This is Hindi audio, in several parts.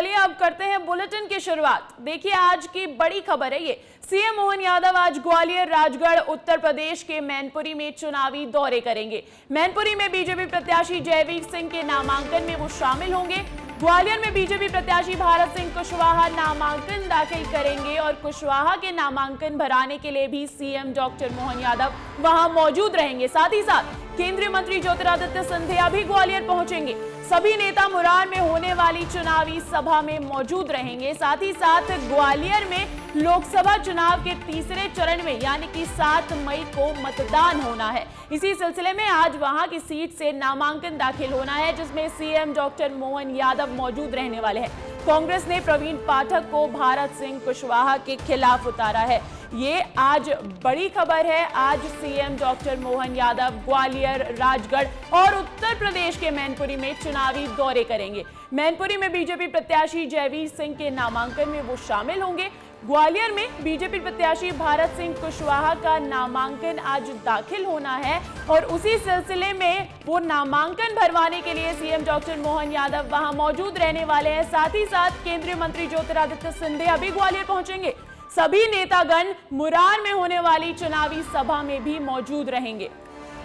चलिए अब करते हैं बुलेटिन की शुरुआत। देखिए आज की बड़ी खबर है ये, सीएम मोहन यादव आज ग्वालियर, राजगढ़, उत्तर प्रदेश के मैनपुरी में चुनावी दौरे करेंगे। मैनपुरी में बीजेपी प्रत्याशी जयवीर सिंह के नामांकन में वो शामिल होंगे। ग्वालियर में बीजेपी प्रत्याशी भारत सिंह कुशवाहा नामांकन दाखिल करेंगे और कुशवाहा के नामांकन भराने के लिए भी सीएम डॉक्टर मोहन यादव वहां मौजूद रहेंगे। साथ ही साथ केंद्रीय मंत्री ज्योतिरादित्य सिंधिया भी ग्वालियर पहुंचेंगे। सभी नेता मुरार में होने वाली चुनावी सभा में मौजूद रहेंगे। साथ ही साथ ग्वालियर में लोकसभा चुनाव के तीसरे चरण में यानी कि 7 मई को मतदान होना है। इसी सिलसिले में आज वहां की सीट से नामांकन दाखिल होना है, जिसमें सीएम डॉक्टर मोहन यादव मौजूद रहने वाले हैं। कांग्रेस ने प्रवीण पाठक को भारत सिंह कुशवाहा के खिलाफ उतारा है। ये आज बड़ी खबर है। आज सीएम डॉक्टर मोहन यादव ग्वालियर, राजगढ़ और उत्तर प्रदेश के मैनपुरी में चुनावी दौरे करेंगे। मैनपुरी में बीजेपी प्रत्याशी जयवीर सिंह के नामांकन में वो शामिल होंगे। ग्वालियर में बीजेपी प्रत्याशी भारत सिंह कुशवाहा का नामांकन आज दाखिल होना है और उसी सिलसिले में वो नामांकन भरवाने के लिए सीएम डॉक्टर मोहन यादव वहां मौजूद रहने वाले हैं। साथ ही साथ केंद्रीय मंत्री ज्योतिरादित्य सिंधिया भी ग्वालियर पहुंचेंगे। सभी नेतागण मुरार में होने वाली चुनावी सभा में भी मौजूद रहेंगे।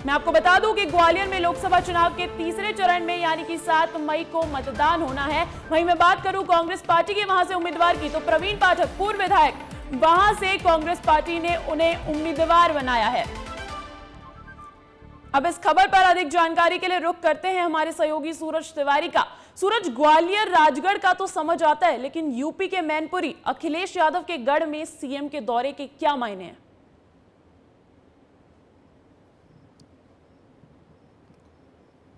मैं आपको बता दूं कि ग्वालियर में लोकसभा चुनाव के तीसरे चरण में यानी कि 7 मई को मतदान होना है। वहीं मैं बात करूं कांग्रेस पार्टी के वहां से उम्मीदवार की, तो प्रवीण पाठक पूर्व विधायक, वहां से कांग्रेस पार्टी ने उन्हें उम्मीदवार बनाया है। अब इस खबर पर अधिक जानकारी के लिए रुख करते हैं हमारे सहयोगी सूरज तिवारी का। सूरज, ग्वालियर, राजगढ़ का तो समझ आता है, लेकिन यूपी के मैनपुरी, अखिलेश यादव के गढ़ में सीएम के दौरे के क्या मायने हैं?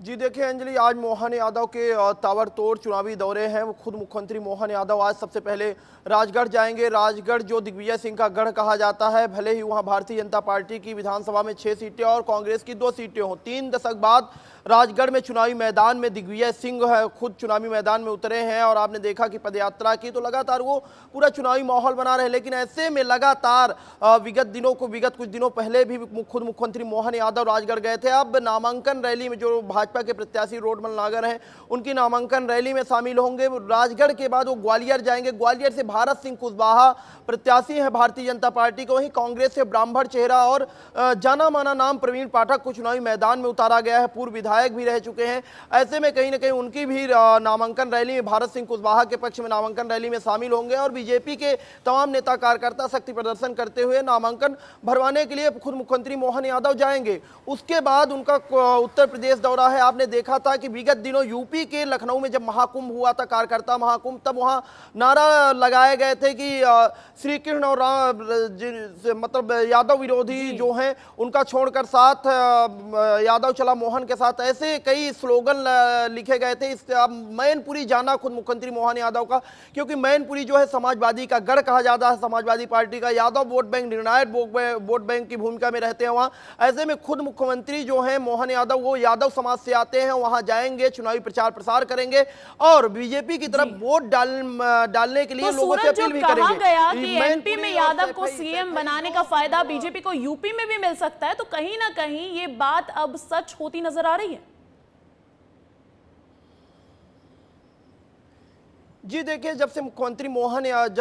जी देखिए अंजलि, आज मोहन यादव के ताबड़तोड़ चुनावी दौरे हैं। वो खुद मुख्यमंत्री मोहन यादव आज सबसे पहले राजगढ़ जाएंगे। राजगढ़ जो दिग्विजय सिंह का गढ़ कहा जाता है, भले ही वहां भारतीय जनता पार्टी की विधानसभा में 6 सीटें और कांग्रेस की 2 सीटें हों, 3 दशक बाद राजगढ़ में चुनावी मैदान में दिग्विजय सिंह खुद चुनावी मैदान में उतरे हैं और आपने देखा कि पदयात्रा की, तो लगातार वो पूरा चुनावी माहौल बना रहे। लेकिन ऐसे में लगातार विगत कुछ दिनों पहले भी खुद मुख्यमंत्री मोहन यादव राजगढ़ गए थे। अब नामांकन रैली में जो भाजपा के प्रत्याशी रोडमल नागर हैं, उनकी नामांकन रैली में शामिल होंगे। राजगढ़ के बाद वो ग्वालियर जाएंगे। ग्वालियर से भारत सिंह कुशवाहा प्रत्याशी हैं भारतीय जनता पार्टी को। वहीं कांग्रेस से ब्राह्मण चेहरा और जाना माना नाम प्रवीण पाठक को चुनावी मैदान में उतारा गया है। पूर्व विधायक भी रह चुके हैं। ऐसे में कहीं ना कहीं उनकी भी नामांकन रैली में, भारत सिंह कुशवाहा के पक्ष में नामांकन रैली में शामिल होंगे और बीजेपी के तमाम नेता कार्यकर्ता शक्ति प्रदर्शन करते हुए नामांकन भरवाने के लिए खुद मुख्यमंत्री मोहन यादव जाएंगे। उसके बाद उनका उत्तर प्रदेश दौरा है। आपने देखा था कि विगत दिनों यूपी के लखनऊ में जब महाकुंभ हुआ था, कार्यकर्ता महाकुंभ, तब वहां नारा लगाए गए थे कि श्री कृष्ण और मतलब यादव विरोधी जो हैं उनका छोड़कर साथ यादव चला मोहन के साथ, ऐसे कई स्लोगन लिखे गए थे। इस मैनपुरी जाना खुद मुख्यमंत्री मोहन यादव का, क्योंकि मैनपुरी जो है समाजवादी का गढ़ कहा जाता है, समाजवादी पार्टी का। यादव वोट बैंक, निर्णायक वोट बैंक की भूमिका में रहते हैं वहां। ऐसे में खुद मुख्यमंत्री जो है मोहन यादव, वो यादव समाज से आते हैं, वहां जाएंगे, चुनावी प्रचार प्रसार करेंगे और बीजेपी की तरफ वोट डालने के लिए लोगों से अपील भी करेंगे। एमपी में यादव को सीएम बनाने का फायदा बीजेपी को यूपी में भी मिल सकता है, तो कहीं ना कहीं ये बात अब सच होती नजर आ रही है। जी देखिए, जब से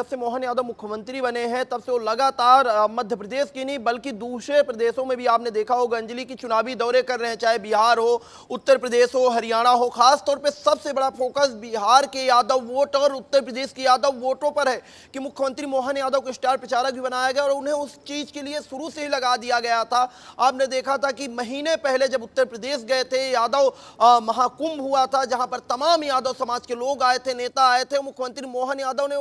मोहन यादव मुख्यमंत्री बने हैं, तब से वो लगातार मध्य प्रदेश की नहीं बल्कि दूसरे प्रदेशों में भी आपने देखा होगा अंजलि की चुनावी दौरे कर रहे हैं, चाहे बिहार हो, उत्तर प्रदेश हो, हरियाणा हो। खास तौर पे सबसे बड़ा फोकस बिहार के यादव वोट और उत्तर प्रदेश के यादव वोटों पर है कि मुख्यमंत्री मोहन यादव को स्टार प्रचारक भी बनाया गया और उन्हें उस चीज के लिए शुरू से ही लगा दिया गया था। आपने देखा था कि महीने पहले जब उत्तर प्रदेश गए थे, यादव महाकुंभ हुआ था, जहां पर तमाम यादव समाज के लोग आए थे, नेता आए थे। मुख्यमंत्री मोहन यादव ने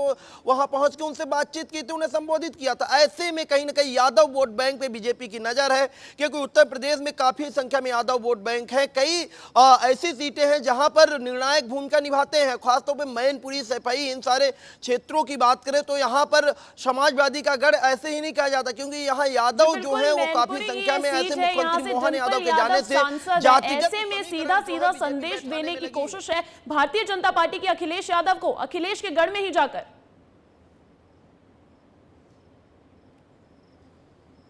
वहां पहुंच के उनसे बातचीत की थी, उन्हें संबोधित किया था। ऐसे में कहीं ना कहीं यादव वोट बैंक पे बीजेपी की नजर है, क्योंकि उत्तर प्रदेश में काफी संख्या में यादव वोट बैंक है। कई ऐसी सीटें हैं जहां पर निर्णायक भूमिका निभाते हैं, खासतौर पर मैनपुरी, सैफई, इन सारे क्षेत्रों की बात करें तो यहां पर समाजवादी का गढ़ ऐसे ही नहीं कहा जाता, क्योंकि यहाँ यादव जो है वो काफी संख्या में, ऐसे मुख्यमंत्री मोहन यादव के जाने से जातिगत, ऐसे में सीधा संदेश देने की कोशिश है भारतीय जनता पार्टी के अखिलेश यादव को, अखिलेश के गढ़ में ही जाकर।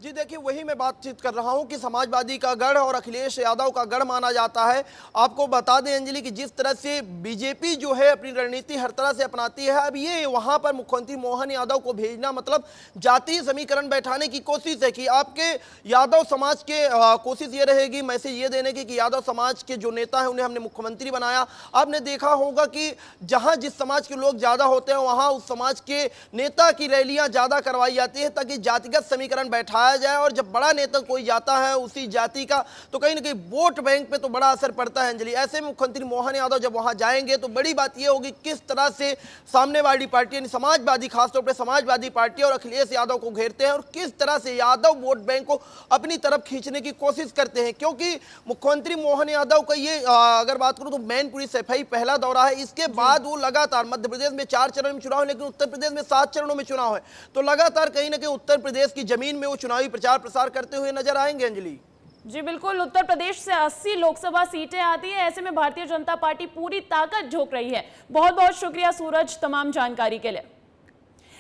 जी देखिए, वही मैं बातचीत कर रहा हूं कि समाजवादी का गढ़ और अखिलेश यादव का गढ़ माना जाता है। आपको बता दें अंजलि कि जिस तरह से बीजेपी जो है अपनी रणनीति हर तरह से अपनाती है, अब ये वहां पर मुख्यमंत्री मोहन यादव को भेजना मतलब जातीय समीकरण बैठाने की कोशिश है कि आपके यादव समाज के कोशिश ये रहेगी मैसेज ये देने की कि यादव समाज के जो नेता है उन्हें हमने मुख्यमंत्री बनाया। आपने देखा होगा कि जहां जिस समाज के लोग ज्यादा होते हैं वहां उस समाज के नेता की रैलियां ज्यादा करवाई जाती है ताकि जातिगत समीकरण बैठाया जाए, और जब बड़ा नेता कोई जाता है उसी जाति का तो कहीं ना कहीं वोट बैंक पे तो बड़ा असर पड़ता है अंजलि। ऐसे में मुख्यमंत्री मोहन यादव जब वहां जाएंगे तो बड़ी बात यह होगी किस तरह से सामने वाली पार्टी यानी समाजवादी, खासतौर पर समाजवादी पार्टी और अखिलेश यादव को घेरते हैं और किस तरह से यादव वोट बैंक को अपनी तरफ खींचने की कोशिश करते हैं। क्योंकि मुख्यमंत्री मोहन यादव का ये अगर बात करूं तो मैनपुरी सफाई पहला दौरा है, इसके बाद वो लगातार मध्य प्रदेश में 4 चरणों में चुनाव है लेकिन उत्तर प्रदेश में 7 चरणों में चुनाव है, तो लगातार कहीं ना कहीं उत्तर प्रदेश की जमीन में वो चुनावी प्रचार प्रसार करते हुए नजर आएंगे अंजलि। जी बिल्कुल, उत्तर प्रदेश से 80 लोकसभा सीटें आती है, ऐसे में भारतीय जनता पार्टी पूरी ताकत झोंक रही है। बहुत बहुत शुक्रिया सूरज तमाम जानकारी के लिए।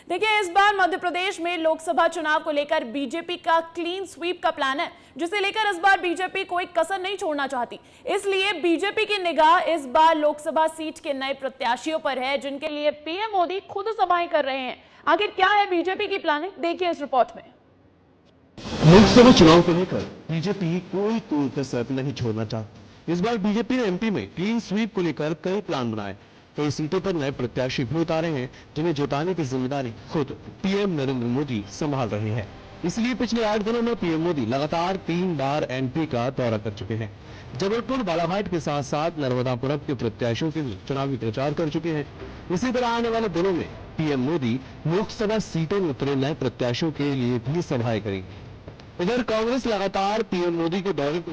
देखिए, इस बार मध्य प्रदेश में लोकसभा चुनाव को लेकर बीजेपी का क्लीन स्वीप का प्लान है, जिसे लेकर इस बार बीजेपी कोई कसर नहीं छोड़ना चाहती। इसलिए बीजेपी की निगाह इस बार लोकसभा सीट के नए प्रत्याशियों पर है, जिनके लिए पीएम मोदी खुद सभाएं कर रहे हैं। आखिर क्या है बीजेपी की प्लानिंग, देखिए इस रिपोर्ट में। लोकसभा चुनाव को लेकर बीजेपी कोई कसर नहीं छोड़ना चाहती। इस बार बीजेपी ने एमपी में क्लीन स्वीप को लेकर कई प्लान बनाए, कई सीटों पर नए प्रत्याशी भी उतारे हैं, जिन्हें जुटाने की जिम्मेदारी खुद पीएम नरेंद्र मोदी संभाल रहे हैं। इसलिए पिछले 8 दिनों में पीएम मोदी लगातार 3 बार एमपी का दौरा कर चुके हैं। जबलपुर, बालाघाट के साथ साथ नर्मदापुरम के प्रत्याशियों के लिए चुनावी प्रचार कर चुके हैं। इसी तरह आने वाले दिनों में पीएम मोदी लोकसभा सीटों में उतरे नए प्रत्याशियों के लिए भी सभाएं करेंगे। इधर कांग्रेस लगातार पीएम मोदी के दौरे को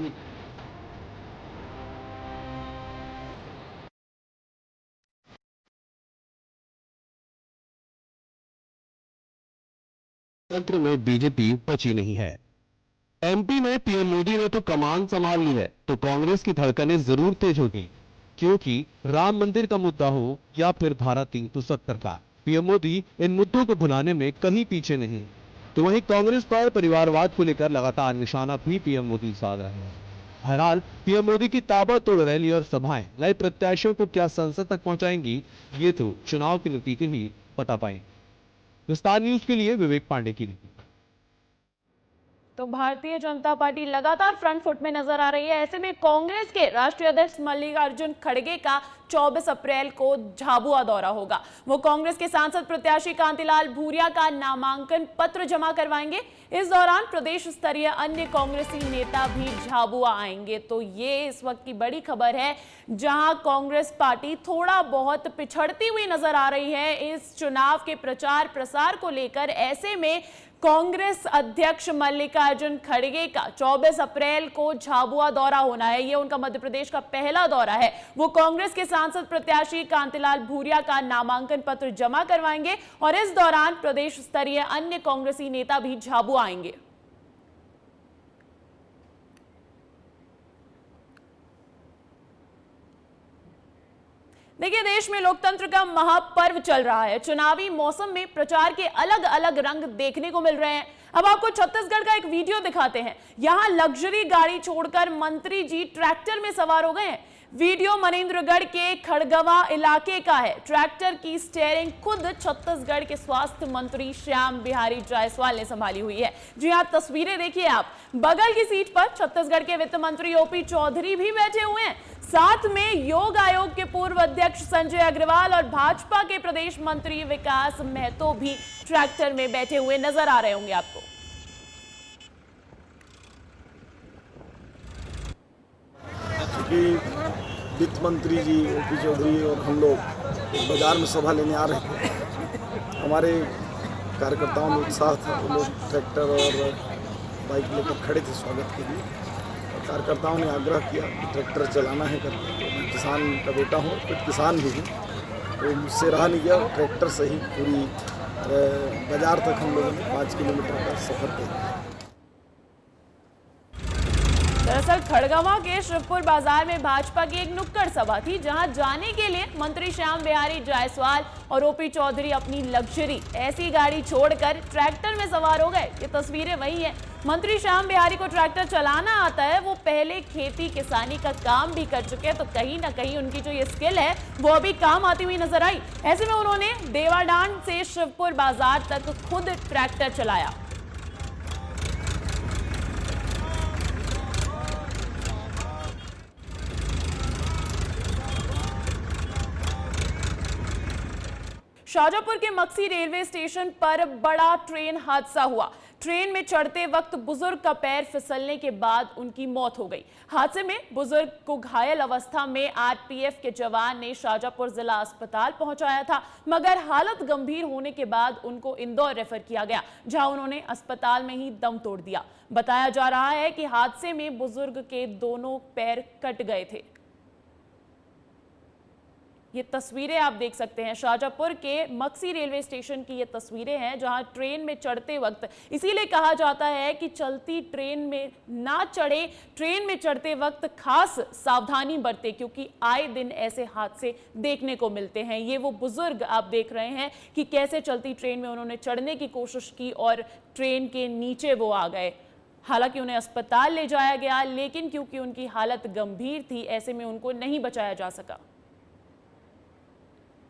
तंत्र में बीजेपी बची नहीं है। एमपी में पीएम मोदी ने तो कमान संभाल ली है, तो कांग्रेस की धड़कनें जरूर तेज होगी, क्योंकि राम मंदिर का मुद्दा हो या फिर धारा 370 का, पीएम मोदी इन मुद्दों को भुलाने में कहीं पीछे नहीं। तो वहीं कांग्रेस पर परिवारवाद को लेकर लगातार निशाना भी पीएम मोदी साध रहे हैं। बहरहाल पीएम मोदी की ताबड़तोड़ रैली और सभाएं नए प्रत्याशियों को क्या संसद तक पहुंचाएंगी, ये तो चुनाव के नतीजे ही बता पाएंगे। विस्तार न्यूज के लिए विवेक पांडे की रिपोर्ट। तो भारतीय जनता पार्टी लगातार फ्रंट फुट में नजर आ रही है। ऐसे में कांग्रेस के राष्ट्रीय अध्यक्ष मल्लिकार्जुन खड़गे का 24 अप्रैल को झाबुआ दौरा होगा। वो कांग्रेस के सांसद प्रत्याशी कांतिलाल भूरिया का नामांकन पत्र जमा करवाएंगे। इस दौरान प्रदेश स्तरीय अन्य कांग्रेसी नेता भी झाबुआ आएंगे। तो ये इस वक्त की बड़ी खबर है, जहां कांग्रेस पार्टी थोड़ा बहुत पिछड़ती हुई नजर आ रही है इस चुनाव के प्रचार प्रसार को लेकर। ऐसे में कांग्रेस अध्यक्ष मल्लिकार्जुन खड़गे का 24 अप्रैल को झाबुआ दौरा होना है। यह उनका मध्य प्रदेश का पहला दौरा है। वो कांग्रेस के सांसद प्रत्याशी कांतिलाल भूरिया का नामांकन पत्र जमा करवाएंगे और इस दौरान प्रदेश स्तरीय अन्य कांग्रेसी नेता भी झाबुआ आएंगे। देखिए, देश में लोकतंत्र का महापर्व चल रहा है। चुनावी मौसम में प्रचार के अलग अलग रंग देखने को मिल रहे हैं। अब आपको छत्तीसगढ़ का एक वीडियो दिखाते हैं। यहां लग्जरी गाड़ी छोड़कर मंत्री जी ट्रैक्टर में सवार हो गए हैं। वीडियो मनेन्द्रगढ़ के खड़गवा इलाके का है। ट्रैक्टर की स्टीयरिंग खुद छत्तीसगढ़ के स्वास्थ्य मंत्री श्याम बिहारी जायसवाल ने संभाली हुई है। जी हां, तस्वीरें देखिए आप। बगल की सीट पर छत्तीसगढ़ के वित्त मंत्री ओपी चौधरी भी बैठे हुए हैं। साथ में योग आयोग के पूर्व अध्यक्ष संजय अग्रवाल और भाजपा के प्रदेश मंत्री विकास महतो भी ट्रैक्टर में बैठे हुए नजर आ रहे होंगे आपको। वित्त मंत्री जी ओपी चौधरी और हम लोग बाजार में सभा लेने आ रहे थे। हमारे कार्यकर्ताओं में उत्साह था, वो लोग ट्रैक्टर और बाइक लेकर खड़े थे स्वागत के लिए। और कार्यकर्ताओं ने आग्रह किया कि ट्रैक्टर चलाना है करके। तो मैं किसान का बेटा हूँ, खुद किसान भी हूँ, तो मुझसे रहा नहीं गया। ट्रैक्टर से ही पूरी बाजार तक हम लोगों ने 5 किलोमीटर का सफर किया। दरअसल खड़गवां के शिवपुर बाजार में भाजपा की एक नुक्कड़ सभा थी, जहां जाने के लिए मंत्री श्याम बिहारी जायसवाल और ओपी चौधरी अपनी लग्जरी ऐसी गाड़ी छोड़कर ट्रैक्टर में सवार हो गए। ये तस्वीरें वही हैं। मंत्री श्याम बिहारी को ट्रैक्टर चलाना आता है, वो पहले खेती किसानी का काम भी कर चुके हैं, तो कहीं ना कहीं उनकी जो ये स्किल है वो अभी काम आती हुई नजर आई। ऐसे में उन्होंने देवाडांड से शिवपुर बाजार तक खुद ट्रैक्टर चलाया। शाजापुर के मक्सी रेलवे स्टेशन पर बड़ा ट्रेन हादसा हुआ। ट्रेन में चढ़ते वक्त बुजुर्ग का पैर फिसलने के बाद उनकी मौत हो गई। हादसे में बुजुर्ग को घायल अवस्था में आरपीएफ के जवान ने शाजापुर जिला अस्पताल पहुंचाया था, मगर हालत गंभीर होने के बाद उनको इंदौर रेफर किया गया, जहां उन्होंने अस्पताल में ही दम तोड़ दिया। बताया जा रहा है कि हादसे में बुजुर्ग के दोनों पैर कट गए थे। ये तस्वीरें आप देख सकते हैं, शाजापुर के मक्सी रेलवे स्टेशन की ये तस्वीरें हैं, जहां ट्रेन में चढ़ते वक्त, इसीलिए कहा जाता है कि चलती ट्रेन में ना चढ़े, ट्रेन में चढ़ते वक्त खास सावधानी बरते, क्योंकि आए दिन ऐसे हादसे देखने को मिलते हैं। ये वो बुजुर्ग आप देख रहे हैं कि कैसे चलती ट्रेन में उन्होंने चढ़ने की कोशिश की और ट्रेन के नीचे वो आ गए। हालांकि उन्हें अस्पताल ले जाया गया, लेकिन क्योंकि उनकी हालत गंभीर थी, ऐसे में उनको नहीं बचाया जा सका।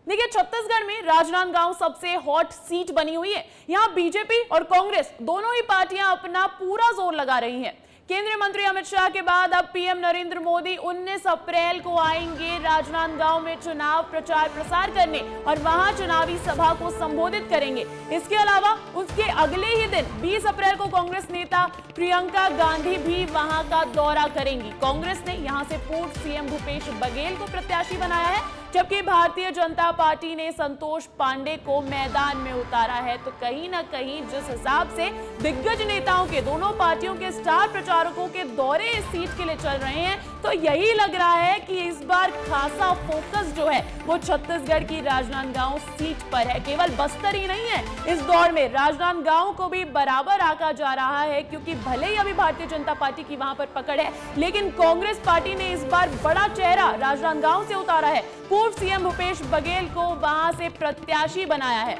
देखिए, छत्तीसगढ़ में राजनांदगांव सबसे हॉट सीट बनी हुई है। यहां बीजेपी और कांग्रेस दोनों ही पार्टियां अपना पूरा जोर लगा रही हैं। केंद्रीय मंत्री अमित शाह के बाद अब पीएम नरेंद्र मोदी 19 अप्रैल को आएंगे राजनांदगांव में चुनाव प्रचार प्रसार करने और वहां चुनावी सभा को संबोधित करेंगे। इसके अलावा उसके अगले ही दिन 20 अप्रैल को कांग्रेस नेता प्रियंका गांधी भी वहां का दौरा करेंगी। कांग्रेस ने यहां से पूर्व सीएम भूपेश बघेल को प्रत्याशी बनाया है, जबकि भारतीय जनता पार्टी ने संतोष पांडे को मैदान में उतारा है। तो कहीं ना कहीं जिस हिसाब से दिग्गज नेताओं के, दोनों पार्टियों के स्टार प्रचारकों के दौरे इस सीट के लिए चल रहे हैं, तो यही लग रहा है कि इस बार खासा फोकस जो है वो छत्तीसगढ़ की राजनांदगांव सीट पर है। केवल बस्तर ही नहीं है, इस दौर में राजनांदगांव को भी बराबर आंका जा रहा है, क्योंकि भले ही अभी भारतीय जनता पार्टी की वहां पर पकड़ है, लेकिन कांग्रेस पार्टी ने इस बार बड़ा चेहरा राजनांदगांव से उतारा है। पूर्व सीएम भूपेश बघेल को वहां से प्रत्याशी बनाया है।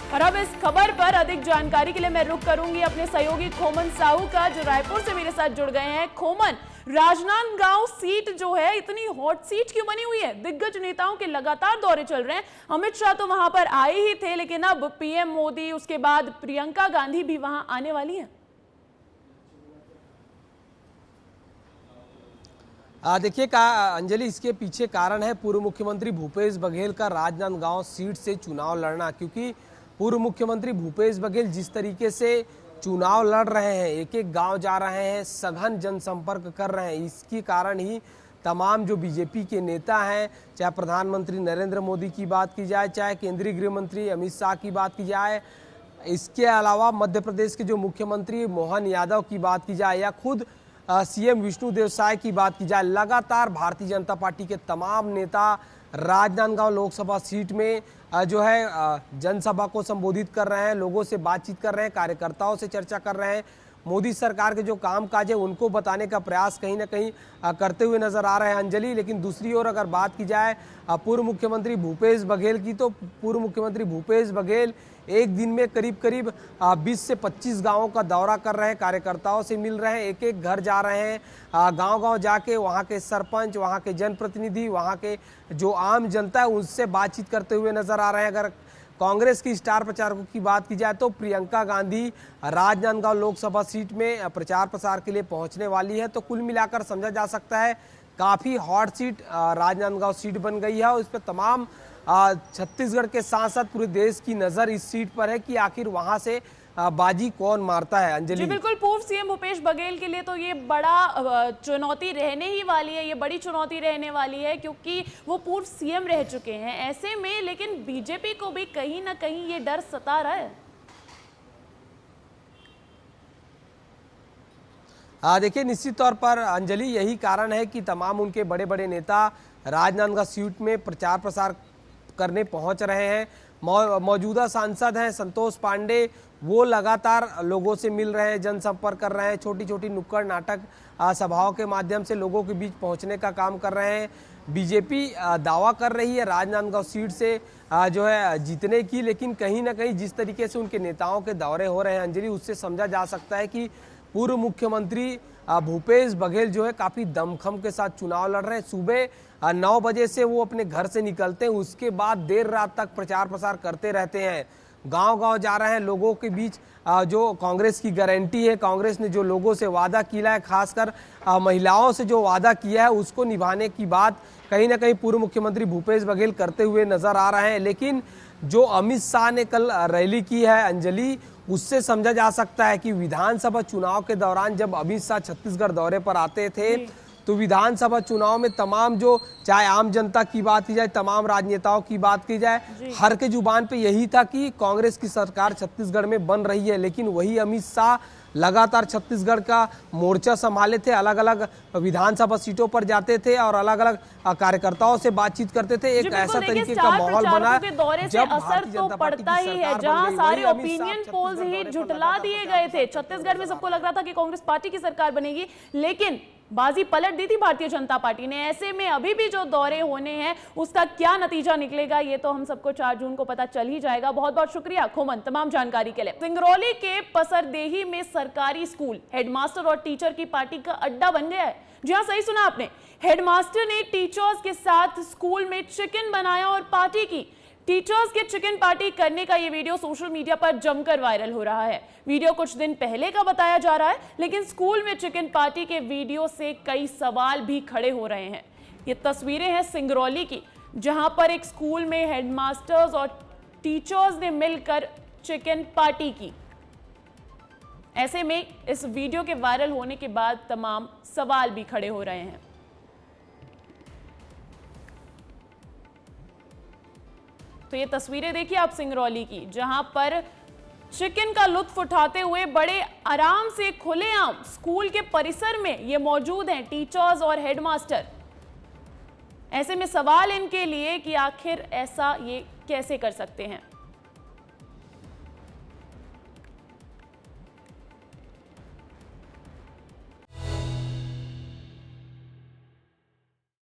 और अब इस खबर पर अधिक जानकारी के लिए मैं रुख करूंगी अपने सहयोगी खोमन साहू का, जो रायपुर से मेरे साथ जुड़ गए हैं। खोमन, राजनांदगांव सीट जो है इतनी हॉट सीट क्यों बनी हुई है? दिग्गज नेताओं के लगातार दौरे चल रहे हैं। अमित शाह तो वहां पर आए ही थे, लेकिन अब पीएम मोदी, उसके बाद प्रियंका गांधी भी वहां आने वाली है। देखिए अंजलि, इसके पीछे कारण है पूर्व मुख्यमंत्री भूपेश बघेल का राजनांदगांव सीट से चुनाव लड़ना। क्योंकि पूर्व मुख्यमंत्री भूपेश बघेल जिस तरीके से चुनाव लड़ रहे हैं, एक एक गांव जा रहे हैं, सघन जनसंपर्क कर रहे हैं, इसके कारण ही तमाम जो बीजेपी के नेता हैं, चाहे प्रधानमंत्री नरेंद्र मोदी की बात की जाए, चाहे केंद्रीय गृह मंत्री अमित शाह की बात की जाए, इसके अलावा मध्य प्रदेश के जो मुख्यमंत्री मोहन यादव की बात की जाए, या खुद सीएम विष्णुदेव साय की बात की जाए, लगातार भारतीय जनता पार्टी के तमाम नेता राजनांदगांव लोकसभा सीट में जो है जनसभा को संबोधित कर रहे हैं, लोगों से बातचीत कर रहे हैं, कार्यकर्ताओं से चर्चा कर रहे हैं, मोदी सरकार के जो कामकाज है उनको बताने का प्रयास कहीं ना कहीं करते हुए नजर आ रहे हैं अंजलि। लेकिन दूसरी ओर अगर बात की जाए पूर्व मुख्यमंत्री भूपेश बघेल की, तो पूर्व मुख्यमंत्री भूपेश बघेल एक दिन में करीब 20 से 25 गांवों का दौरा कर रहे हैं, कार्यकर्ताओं से मिल रहे हैं, एक एक घर जा रहे हैं, गांव-गांव जाके वहां के सरपंच, वहां के जनप्रतिनिधि, वहां के जो आम जनता है उनसे बातचीत करते हुए नजर आ रहे हैं। अगर कांग्रेस की स्टार प्रचारकों की बात की जाए तो प्रियंका गांधी राजनांदगांव लोकसभा सीट में प्रचार प्रसार के लिए पहुंचने वाली है। तो कुल मिलाकर समझा जा सकता है काफी हॉट सीट राजनांदगांव सीट बन गई है और इस पर तमाम छत्तीसगढ़ के साथ साथ पूरे देश की नजर इस सीट पर है कि आखिर वहां से बाजी कौन मारता है। अंजलि जी बिल्कुल, पूर्व सीएम भूपेश बघेल के लिए तो ये बड़ा चुनौती रहने ही वाली है, ये बड़ी चुनौती रहने वाली है, क्योंकि वो पूर्व सीएम रह चुके हैं। ऐसे में लेकिन बीजेपी को भी कहीं ना कहीं ये डर सता रहा है। देखिए, निश्चित तौर पर अंजलि यही कारण है कि तमाम उनके बड़े बड़े नेता राजनांदगांव सीट में प्रचार प्रसार करने पहुंच रहे हैं। मौजूदा सांसद हैं संतोष पांडे, वो लगातार लोगों से मिल रहे हैं, जनसंपर्क कर रहे हैं, छोटी छोटी नुक्कड़ नाटक सभाओं के माध्यम से लोगों के बीच पहुंचने का काम कर रहे हैं। बीजेपी दावा कर रही है राजनांदगांव सीट से जो है जीतने की, लेकिन कहीं ना कहीं जिस तरीके से उनके नेताओं के दौरे हो रहे हैं अंजलि, उससे समझा जा सकता है कि पूर्व मुख्यमंत्री भूपेश बघेल जो है काफी दमखम के साथ चुनाव लड़ रहे हैं। सुबह 9 बजे से वो अपने घर से निकलते हैं, उसके बाद देर रात तक प्रचार प्रसार करते रहते हैं, गांव-गांव जा रहे हैं, लोगों के बीच जो कांग्रेस की गारंटी है, कांग्रेस ने जो लोगों से वादा किया है, खासकर महिलाओं से जो वादा किया है उसको निभाने की बात कहीं ना कहीं पूर्व मुख्यमंत्री भूपेश बघेल करते हुए नजर आ रहे हैं। लेकिन जो अमित शाह ने कल रैली की है अंजलि, उससे समझा जा सकता है कि विधानसभा चुनाव के दौरान जब अमित शाह छत्तीसगढ़ दौरे पर आते थे तो विधानसभा चुनाव में तमाम जो चाहे आम जनता की बात की जाए, तमाम राजनेताओं की बात की जाए, हर के जुबान पे यही था कि कांग्रेस की सरकार छत्तीसगढ़ में बन रही है। लेकिन वही अमित शाह लगातार छत्तीसगढ़ का मोर्चा संभाले थे, अलग अलग विधानसभा सीटों पर जाते थे और अलग अलग कार्यकर्ताओं से बातचीत करते थे। एक ऐसा तरीके का माहौल बना जब असर तो पड़ता ही है, जहां सारे ओपिनियन पोल्स ही झुटला दिए गए थे। छत्तीसगढ़ में सबको लग रहा था कि कांग्रेस पार्टी की सरकार बनेगी, लेकिन बाजी पलट दी थी भारतीय जनता पार्टी ने। ऐसे में अभी भी जो दौरे होने हैं उसका क्या नतीजा निकलेगा ये तो हम सबको 4 जून को पता चल ही जाएगा। बहुत बहुत शुक्रिया खोमन तमाम जानकारी के लिए। सिंगरौली के पसरदेही में सरकारी स्कूल हेडमास्टर और टीचर की पार्टी का अड्डा बन गया है। जी हाँ, सही सुना आपने, हेडमास्टर ने टीचर्स के साथ स्कूल में चिकन बनाया और पार्टी की। टीचर्स के चिकन पार्टी करने का ये वीडियो सोशल मीडिया पर जमकर वायरल हो रहा है। वीडियो कुछ दिन पहले का बताया जा रहा है, लेकिन स्कूल में चिकन पार्टी के वीडियो से कई सवाल भी खड़े हो रहे हैं। ये तस्वीरें हैं सिंगरौली की, जहां पर एक स्कूल में हेडमास्टर्स और टीचर्स ने मिलकर चिकन पार्टी की। ऐसे में इस वीडियो के वायरल होने के बाद तमाम सवाल भी खड़े हो रहे हैं। तो ये तस्वीरें देखिए आप सिंगरौली की, जहां पर चिकन का लुत्फ उठाते हुए बड़े आराम से खुलेआम स्कूल के परिसर में ये मौजूद हैं टीचर्स और हेडमास्टर। ऐसे में सवाल इनके लिए कि आखिर ऐसा ये कैसे कर सकते हैं।